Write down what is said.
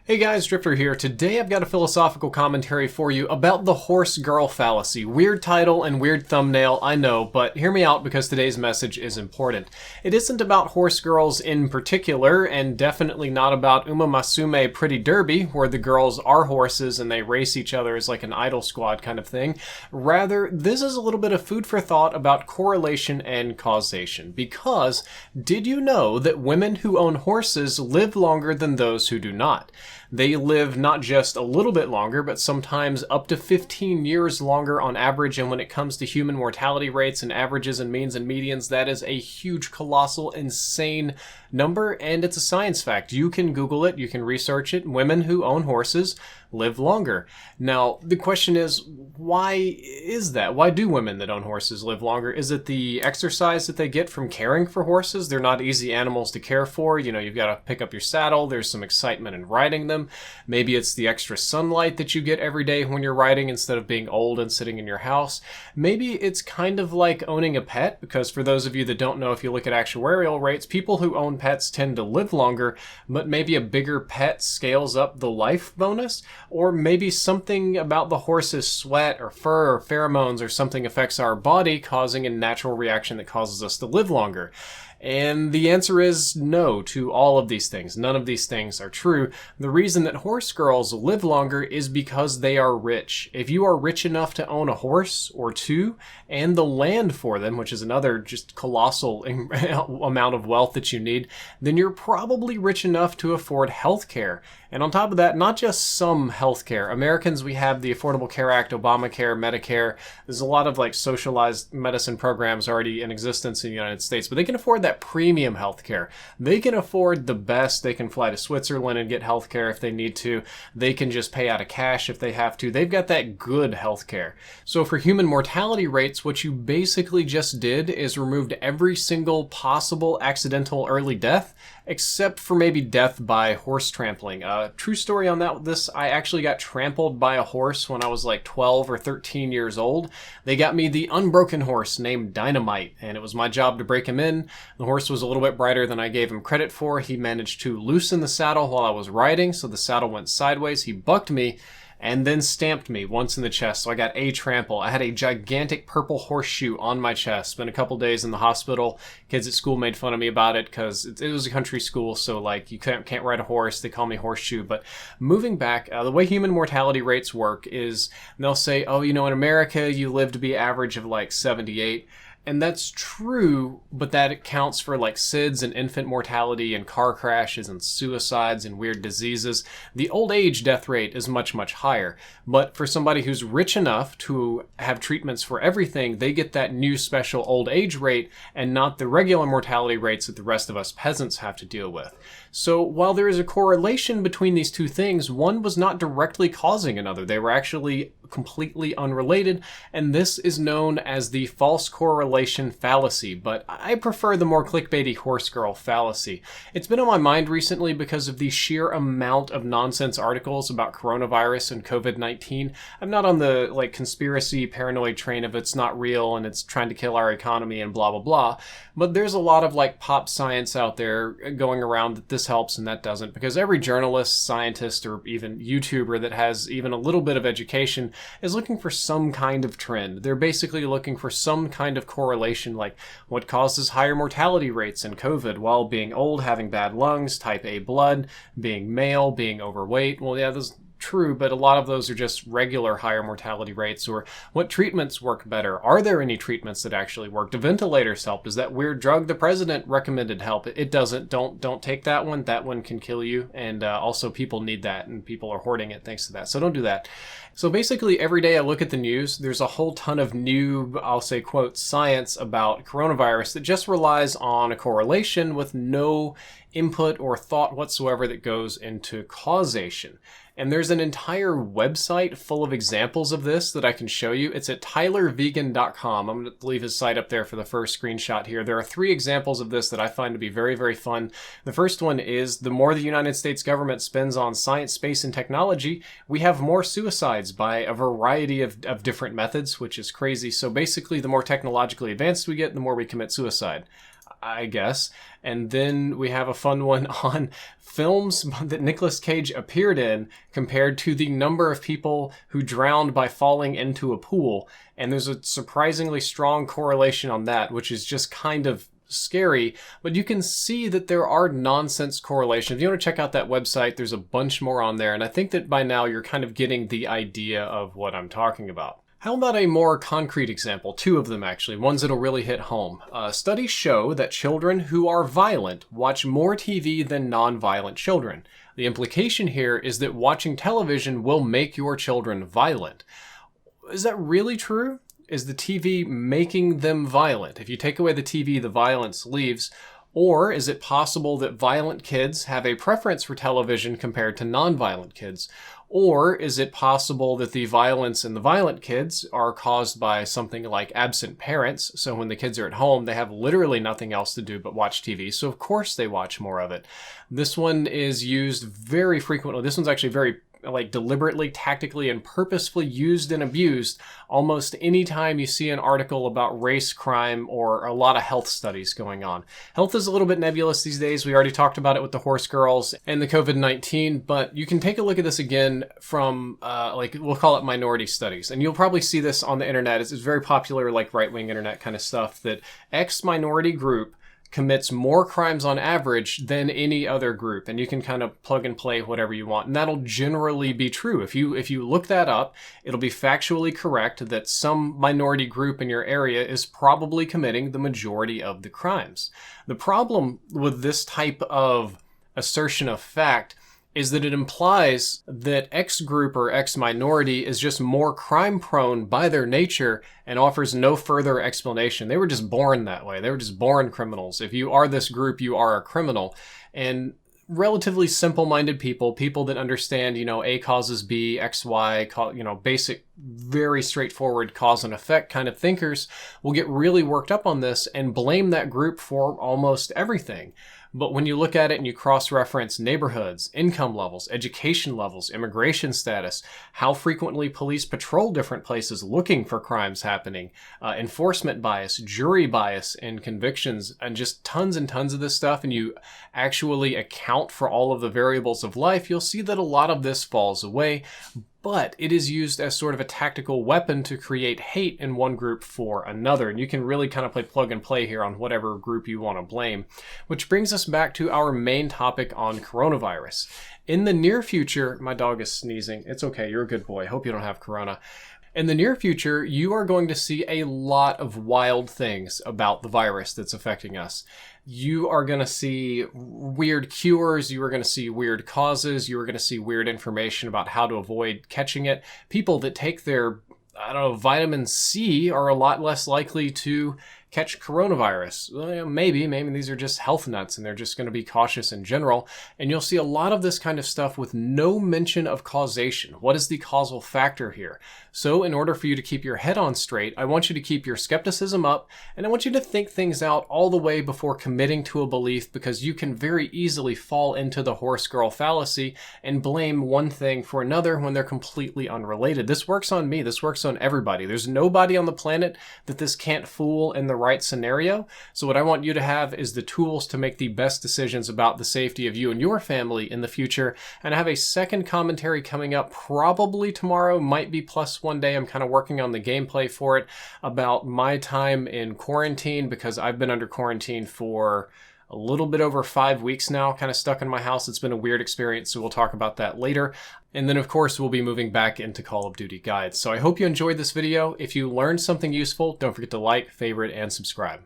Hey guys, Drifter here. Today I've got a philosophical commentary for you about the Horse Girl Fallacy. Weird title and weird thumbnail, I know, but hear me out because today's message is important. It isn't about horse girls in particular, and definitely not about Uma Masume Pretty Derby, where the girls are horses and they race each other as like an idol squad kind of thing. Rather, this is a little bit of food for thought about correlation and causation. Because, did you know that women who own horses live longer than those who do not? They live not just a little bit longer, but sometimes up to 15 years longer on average, and when it comes to human mortality rates and averages and means and medians, that is a huge, colossal, insane number, and it's a science fact. You can Google it, you can research it. Women who own horses live longer. Now, the question is, why is that? Why do women that own horses live longer? Is it the exercise that they get from caring for horses? They're not easy animals to care for. You know, you've got to pick up your saddle. There's some excitement in riding them. Maybe it's the extra sunlight that you get every day when you're riding instead of being old and sitting in your house. Maybe it's kind of like owning a pet, because for those of you that don't know, if you look at actuarial rates, people who own pets tend to live longer, but maybe a bigger pet scales up the life bonus. Or maybe something about the horse's sweat or fur or pheromones or something affects our body, causing a natural reaction that causes us to live longer. And the answer is no to all of these things. None of these things are true. The reason that horse girls live longer is because they are rich. If you are rich enough to own a horse or two and the land for them, which is another just colossal amount of wealth that you need, then you're probably rich enough to afford health care. And on top of that, not just some health care. Americans, we have the Affordable Care Act, Obamacare, Medicare. There's a lot of like socialized medicine programs already in existence in the United States, but they can afford that premium healthcare. They can afford the best. They can fly to Switzerland and get healthcare if they need to. They can just pay out of cash if they have to. They've got that good healthcare. So for human mortality rates, what you basically just did is removed every single possible accidental early death, except for maybe death by horse trampling. True story on that. I actually got trampled by a horse when I was like 12 or 13 years old. They got me the unbroken horse named Dynamite, and it was my job to break him in. The horse was a little bit brighter than I gave him credit for. He managed to loosen the saddle while I was riding, so the saddle went sideways. He bucked me and then stamped me once in the chest, so I got a trample. I had a gigantic purple horseshoe on my chest. Spent a couple days in the hospital. Kids at school made fun of me about it because it was a country school, so like you can't ride a horse. They call me horseshoe. But moving back, the way human mortality rates work is they'll say, oh, in America you live to be average of like 78. And that's true, but that accounts for like SIDS and infant mortality and car crashes and suicides and weird diseases. The old age death rate is much, much higher. But for somebody who's rich enough to have treatments for everything, they get that new special old age rate and not the regular mortality rates that the rest of us peasants have to deal with. So while there is a correlation between these two things, one was not directly causing another. They were actually completely unrelated, and this is known as the false correlation fallacy, but I prefer the more clickbaity horse girl fallacy. It's been on my mind recently because of the sheer amount of nonsense articles about coronavirus and COVID-19. I'm not on the conspiracy paranoid train of it's not real and it's trying to kill our economy and blah blah blah, but there's a lot of pop science out there going around that this helps and that doesn't, because every journalist, scientist, or even YouTuber that has even a little bit of education is looking for some kind of trend. They're basically looking for some kind of correlation, like what causes higher mortality rates in COVID? Well, being old, having bad lungs, type A blood, being male, being overweight. Well, yeah, those true, but a lot of those are just regular higher mortality rates. Or what treatments work better? Are there any treatments that actually work? Do ventilators help? Does that weird drug the president recommended help? It doesn't. Don't take that one. That one can kill you. And also people need that, and people are hoarding it thanks to that. So don't do that. So basically every day I look at the news, there's a whole ton of new, I'll say quote, science about coronavirus that just relies on a correlation with no input or thought whatsoever that goes into causation. And there's an entire website full of examples of this that I can show you. It's at tylervegan.com. I'm going to leave his site up there for the first screenshot here. There are 3 examples of this that I find to be very, very fun. The first one is the more the United States government spends on science, space, and technology, we have more suicides by a variety of different methods, which is crazy. So basically, the more technologically advanced we get, the more we commit suicide. I guess. And then we have a fun one on films that Nicolas Cage appeared in compared to the number of people who drowned by falling into a pool. And there's a surprisingly strong correlation on that, which is just kind of scary, but you can see that there are nonsense correlations. If you want to check out that website, there's a bunch more on there, and I think that by now you're kind of getting the idea of what I'm talking about. How about a more concrete example? Two of them actually, ones that'll really hit home. Studies show that children who are violent watch more TV than non-violent children. The implication here is that watching television will make your children violent. Is that really true? Is the TV making them violent? If you take away the TV, the violence leaves. Or is it possible that violent kids have a preference for television compared to non-violent kids? Or is it possible that the violence in the violent kids are caused by something like absent parents? So when the kids are at home, they have literally nothing else to do but watch TV. So of course they watch more of it. This one is used very frequently. This one's actually very deliberately, tactically, and purposefully used and abused almost any time you see an article about race, crime, or a lot of health studies going on. Health is a little bit nebulous these days. We already talked about it with the horse girls and the COVID-19, but you can take a look at this again from, we'll call it minority studies. And you'll probably see this on the internet. It's very popular, right-wing internet kind of stuff, that X minority group commits more crimes on average than any other group, and you can kind of plug and play whatever you want, and that'll generally be true. If you look that up, it'll be factually correct that some minority group in your area is probably committing the majority of the crimes. The problem with this type of assertion of fact is that it implies that X group or X minority is just more crime prone by their nature and offers no further explanation. They were just born that way. They were just born criminals. If you are this group, you are a criminal. And relatively simple-minded people that understand, A causes B, X, Y, basic, very straightforward cause and effect kind of thinkers will get really worked up on this and blame that group for almost everything. But when you look at it and you cross-reference neighborhoods, income levels, education levels, immigration status, how frequently police patrol different places looking for crimes happening, enforcement bias, jury bias in convictions, and just tons and tons of this stuff, and you actually account for all of the variables of life, you'll see that a lot of this falls away. But it is used as sort of a tactical weapon to create hate in one group for another. And you can really kind of play plug and play here on whatever group you want to blame. Which brings us back to our main topic on coronavirus. In the near future, my dog is sneezing. It's okay, you're a good boy. Hope you don't have corona. In the near future, you are going to see a lot of wild things about the virus that's affecting us. You are going to see weird cures, you are going to see weird causes, you are going to see weird information about how to avoid catching it. People that take their, vitamin C are a lot less likely to catch coronavirus. Well, maybe these are just health nuts and they're just going to be cautious in general. And you'll see a lot of this kind of stuff with no mention of causation. What is the causal factor here? So in order for you to keep your head on straight, I want you to keep your skepticism up, and I want you to think things out all the way before committing to a belief, because you can very easily fall into the horse girl fallacy and blame one thing for another when they're completely unrelated. This works on me. This works on everybody. There's nobody on the planet that this can't fool in the right scenario. So what I want you to have is the tools to make the best decisions about the safety of you and your family in the future. And I have a second commentary coming up probably tomorrow, might be plus one day. I'm kind of working on the gameplay for it, about my time in quarantine, because I've been under quarantine for a little bit over 5 weeks now, kind of stuck in my house. It's been a weird experience, so we'll talk about that later. And then, of course, we'll be moving back into Call of Duty guides. So I hope you enjoyed this video. If you learned something useful, don't forget to like, favorite, and subscribe.